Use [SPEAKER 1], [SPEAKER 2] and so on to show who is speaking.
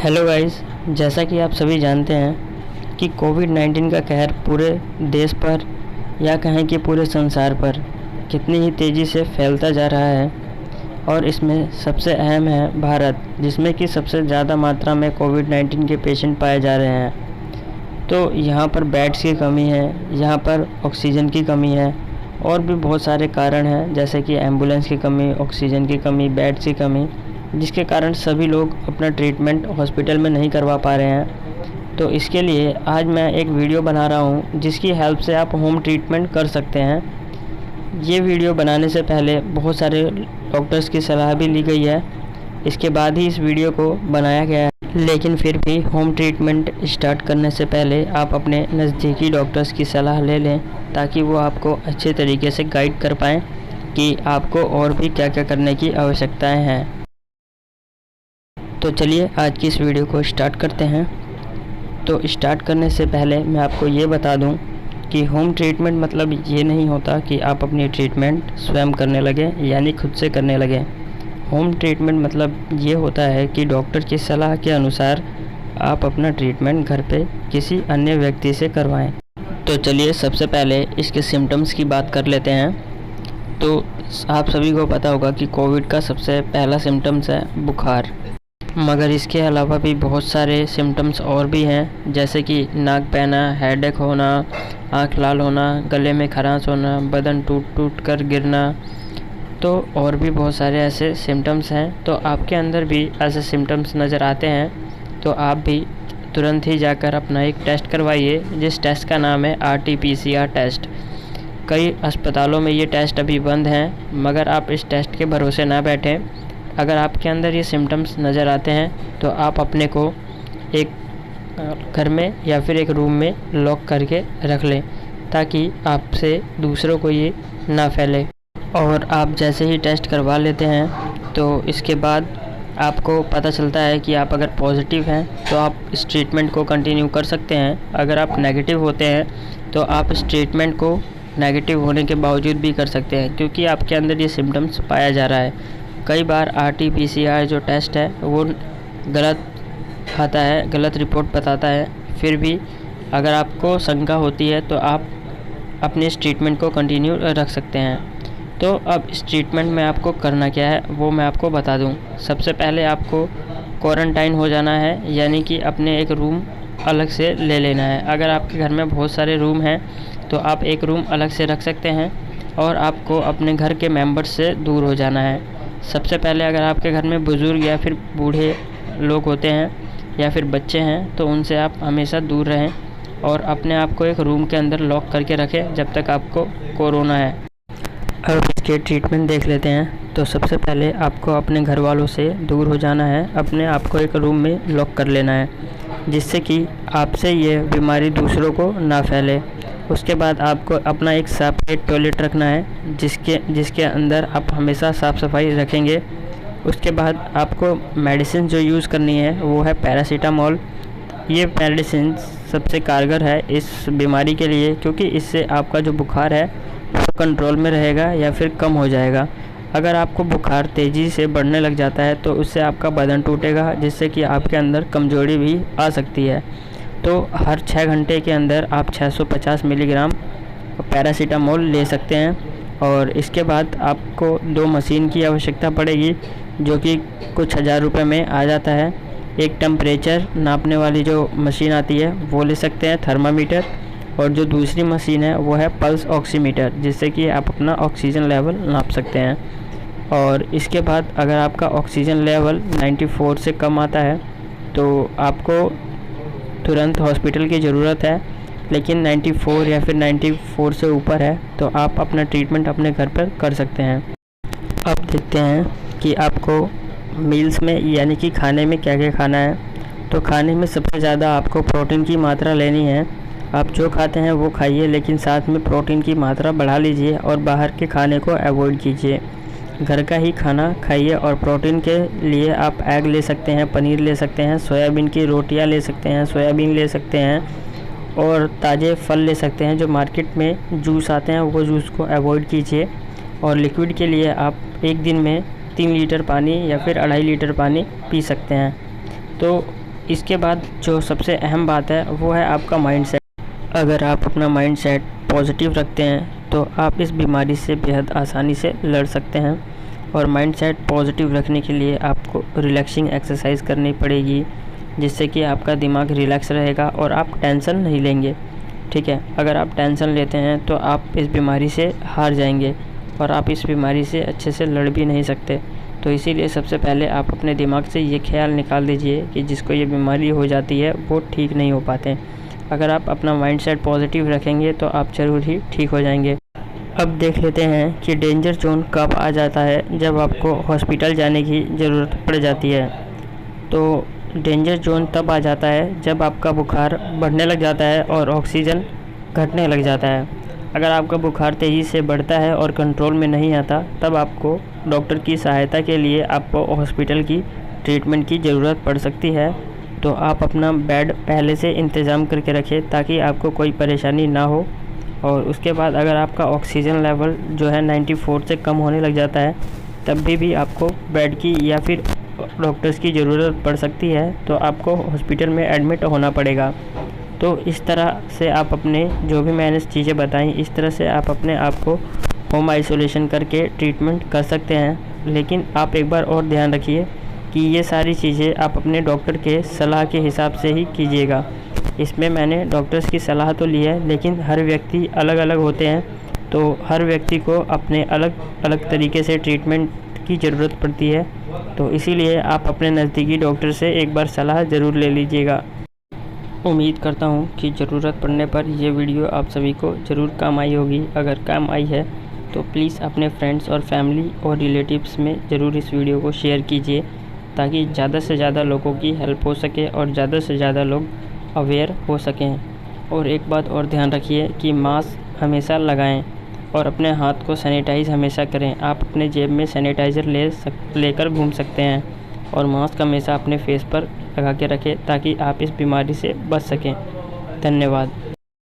[SPEAKER 1] Hello guys, जैसा कि आप सभी जानते हैं कि कोविड-19 का कहर पूरे देश पर या कहें कि पूरे संसार पर कितनी ही तेज़ी से फैलता जा रहा है। और इसमें सबसे अहम है भारत, जिसमें कि सबसे ज़्यादा मात्रा में कोविड-19 के पेशेंट पाए जा रहे हैं। तो यहाँ पर बेड्स की कमी है, यहाँ पर ऑक्सीजन की कमी है और भी बहुत सारे कारण हैं, जैसे कि एम्बुलेंस की कमी, ऑक्सीजन की कमी, बेड्स की कमी, जिसके कारण सभी लोग अपना ट्रीटमेंट हॉस्पिटल में नहीं करवा पा रहे हैं। तो इसके लिए आज मैं एक वीडियो बना रहा हूं, जिसकी हेल्प से आप होम ट्रीटमेंट कर सकते हैं। ये वीडियो बनाने से पहले बहुत सारे डॉक्टर्स की सलाह भी ली गई है, इसके बाद ही इस वीडियो को बनाया गया है। लेकिन फिर भी होम ट्रीटमेंट स्टार्ट करने से पहले आप अपने नज़दीकी डॉक्टर्स की सलाह ले लें, ताकि वो आपको अच्छे तरीके से गाइड कर पाएँ कि आपको और भी क्या क्या करने की आवश्यकताएँ हैं। तो चलिए आज की इस वीडियो को स्टार्ट करते हैं। तो स्टार्ट करने से पहले मैं आपको ये बता दूं कि होम ट्रीटमेंट मतलब ये नहीं होता कि आप अपनी ट्रीटमेंट स्वयं करने लगें, यानी खुद से करने लगें। होम ट्रीटमेंट मतलब ये होता है कि डॉक्टर की सलाह के अनुसार आप अपना ट्रीटमेंट घर पे किसी अन्य व्यक्ति से करवाएं। तो चलिए सबसे पहले इसके सिम्टम्स की बात कर लेते हैं। तो आप सभी को पता होगा कि कोविड का सबसे पहला सिम्टम्स है बुखार, मगर इसके अलावा भी बहुत सारे सिम्टम्स और भी हैं, जैसे कि नाक बहना, हेडेक होना, आँख लाल होना, गले में खरांश होना, बदन टूट कर गिरना। तो और भी बहुत सारे ऐसे सिम्टम्स हैं। तो आपके अंदर भी ऐसे सिम्टम्स नज़र आते हैं तो आप भी तुरंत ही जाकर अपना एक टेस्ट करवाइए, जिस टेस्ट का नाम है RT-PCR टेस्ट। कई अस्पतालों में ये टेस्ट अभी बंद हैं, मगर आप इस टेस्ट के भरोसे ना बैठें। अगर आपके अंदर ये सिम्टम्स नज़र आते हैं तो आप अपने को एक घर में या फिर एक रूम में लॉक करके रख लें, ताकि आपसे दूसरों को ये ना फैले। और आप जैसे ही टेस्ट करवा लेते हैं तो इसके बाद आपको पता चलता है कि आप अगर पॉजिटिव हैं तो आप इस ट्रीटमेंट को कंटिन्यू कर सकते हैं। अगर आप नेगेटिव होते हैं तो आप इस ट्रीटमेंट को नेगेटिव होने के बावजूद भी कर सकते हैं, क्योंकि आपके अंदर ये सिम्टम्स पाया जा रहा है। कई बार RT-PCR जो टेस्ट है वो गलत आता है, गलत रिपोर्ट बताता है। फिर भी अगर आपको शंका होती है तो आप अपने इस ट्रीटमेंट को कंटिन्यू रख सकते हैं। तो अब इस ट्रीटमेंट में आपको करना क्या है वो मैं आपको बता दूं। सबसे पहले आपको क्वारंटाइन हो जाना है, यानी कि अपने एक रूम अलग से ले लेना है। अगर आपके घर में बहुत सारे रूम हैं तो आप एक रूम अलग से रख सकते हैं और आपको अपने घर के मेंबर्स से दूर हो जाना है। सबसे पहले अगर आपके घर में बुज़ुर्ग या फिर बूढ़े लोग होते हैं या फिर बच्चे हैं तो उनसे आप हमेशा दूर रहें और अपने आप को एक रूम के अंदर लॉक करके रखें जब तक आपको कोरोना है। अब इसके ट्रीटमेंट देख लेते हैं। तो सबसे पहले आपको अपने घर वालों से दूर हो जाना है, अपने आप को एक रूम में लॉक कर लेना है, जिससे कि आपसे ये बीमारी दूसरों को ना फैले। उसके बाद आपको अपना एक सेपरेट टॉयलेट रखना है, जिसके अंदर आप हमेशा साफ़ सफाई रखेंगे। उसके बाद आपको मेडिसिन जो यूज़ करनी है वो है पैरासीटामोल। ये मेडिसिन सबसे कारगर है इस बीमारी के लिए, क्योंकि इससे आपका जो बुखार है वो कंट्रोल में रहेगा या फिर कम हो जाएगा। अगर आपको बुखार तेज़ी से बढ़ने लग जाता है तो उससे आपका बदन टूटेगा, जिससे कि आपके अंदर कमज़ोरी भी आ सकती है। तो हर 6 घंटे के अंदर आप 650 मिलीग्राम पैरासीटामोल ले सकते हैं। और इसके बाद आपको 2 मशीन की आवश्यकता पड़ेगी, जो कि कुछ हज़ार रुपये में आ जाता है। एक टेम्परेचर नापने वाली जो मशीन आती है वो ले सकते हैं, थर्मामीटर, और जो दूसरी मशीन है वो है पल्स ऑक्सीमीटर, जिससे कि आप अपना ऑक्सीजन लेवल नाप सकते हैं। और इसके बाद अगर आपका ऑक्सीजन लेवल 94 से कम आता है तो आपको तुरंत हॉस्पिटल की ज़रूरत है। लेकिन 94 या फिर 94 से ऊपर है तो आप अपना ट्रीटमेंट अपने घर पर कर सकते हैं। अब देखते हैं कि आपको मील्स में यानी कि खाने में क्या क्या खाना है। तो खाने में सबसे ज़्यादा आपको प्रोटीन की मात्रा लेनी है। आप जो खाते हैं वो खाइए, लेकिन साथ में प्रोटीन की मात्रा बढ़ा लीजिए और बाहर के खाने को अवॉइड कीजिए। घर का ही खाना खाइए। और प्रोटीन के लिए आप एग ले सकते हैं, पनीर ले सकते हैं, सोयाबीन की रोटियां ले सकते हैं, सोयाबीन ले सकते हैं, और ताज़े फल ले सकते हैं। जो मार्केट में जूस आते हैं वो जूस को अवॉइड कीजिए। और लिक्विड के लिए आप एक दिन में 3 लीटर पानी या फिर 2.5 लीटर पानी पी सकते हैं। तो इसके बाद जो सबसे अहम बात है वो है आपका माइंडसेट। अगर आप अपना माइंडसेट पॉजिटिव रखते हैं तो आप इस बीमारी से बेहद आसानी से लड़ सकते हैं। और माइंडसेट पॉजिटिव रखने के लिए आपको रिलैक्सिंग एक्सरसाइज करनी पड़ेगी, जिससे कि आपका दिमाग रिलैक्स रहेगा और आप टेंशन नहीं लेंगे। ठीक है, अगर आप टेंशन लेते हैं तो आप इस बीमारी से हार जाएंगे और आप इस बीमारी से अच्छे से लड़ भी नहीं सकते। तो इसीलिए सबसे पहले आप अपने दिमाग से ये ख्याल निकाल दीजिए कि जिसको ये बीमारी हो जाती है वो ठीक नहीं हो पाते। अगर आप अपना माइंडसेट पॉजिटिव रखेंगे तो आप ज़रूर ही ठीक हो जाएंगे। अब देख लेते हैं कि डेंजर जोन कब आ जाता है, जब आपको हॉस्पिटल जाने की ज़रूरत पड़ जाती है। तो डेंजर जोन तब आ जाता है जब आपका बुखार बढ़ने लग जाता है और ऑक्सीजन घटने लग जाता है। अगर आपका बुखार तेज़ी से बढ़ता है और कंट्रोल में नहीं आता, तब आपको डॉक्टर की सहायता के लिए आपको हॉस्पिटल की ट्रीटमेंट की ज़रूरत पड़ सकती है। तो आप अपना बेड पहले से इंतज़ाम करके रखें ताकि आपको कोई परेशानी ना हो। और उसके बाद अगर आपका ऑक्सीजन लेवल जो है 94 से कम होने लग जाता है, तब भी आपको बेड की या फिर डॉक्टर्स की ज़रूरत पड़ सकती है, तो आपको हॉस्पिटल में एडमिट होना पड़ेगा। तो इस तरह से आप अपने जो भी मैंने चीज़ें बताई, इस तरह से आप अपने आप को होम आइसोलेशन करके ट्रीटमेंट कर सकते हैं। लेकिन आप एक बार और ध्यान रखिए कि ये सारी चीज़ें आप अपने डॉक्टर के सलाह के हिसाब से ही कीजिएगा। इसमें मैंने डॉक्टर्स की सलाह तो ली है, लेकिन हर व्यक्ति अलग अलग होते हैं, तो हर व्यक्ति को अपने अलग अलग तरीके से ट्रीटमेंट की ज़रूरत पड़ती है। तो इसीलिए आप अपने नज़दीकी डॉक्टर से एक बार सलाह ज़रूर ले लीजिएगा। उम्मीद करता हूँ कि ज़रूरत पड़ने पर ये वीडियो आप सभी को ज़रूर काम आई होगी। अगर काम आई है तो प्लीज़ अपने फ्रेंड्स और फैमिली और रिलेटिव्स में ज़रूर इस वीडियो को शेयर कीजिए, ताकि ज़्यादा से ज़्यादा लोगों की हेल्प हो सके और ज़्यादा से ज़्यादा लोग अवेयर हो सकें। और एक बात और ध्यान रखिए कि मास्क हमेशा लगाएं और अपने हाथ को सैनिटाइज़ हमेशा करें। आप अपने जेब में सैनिटाइज़र लेकर घूम सकते हैं और मास्क हमेशा अपने फेस पर लगा के रखें ताकि आप इस बीमारी से बच सकें। धन्यवाद।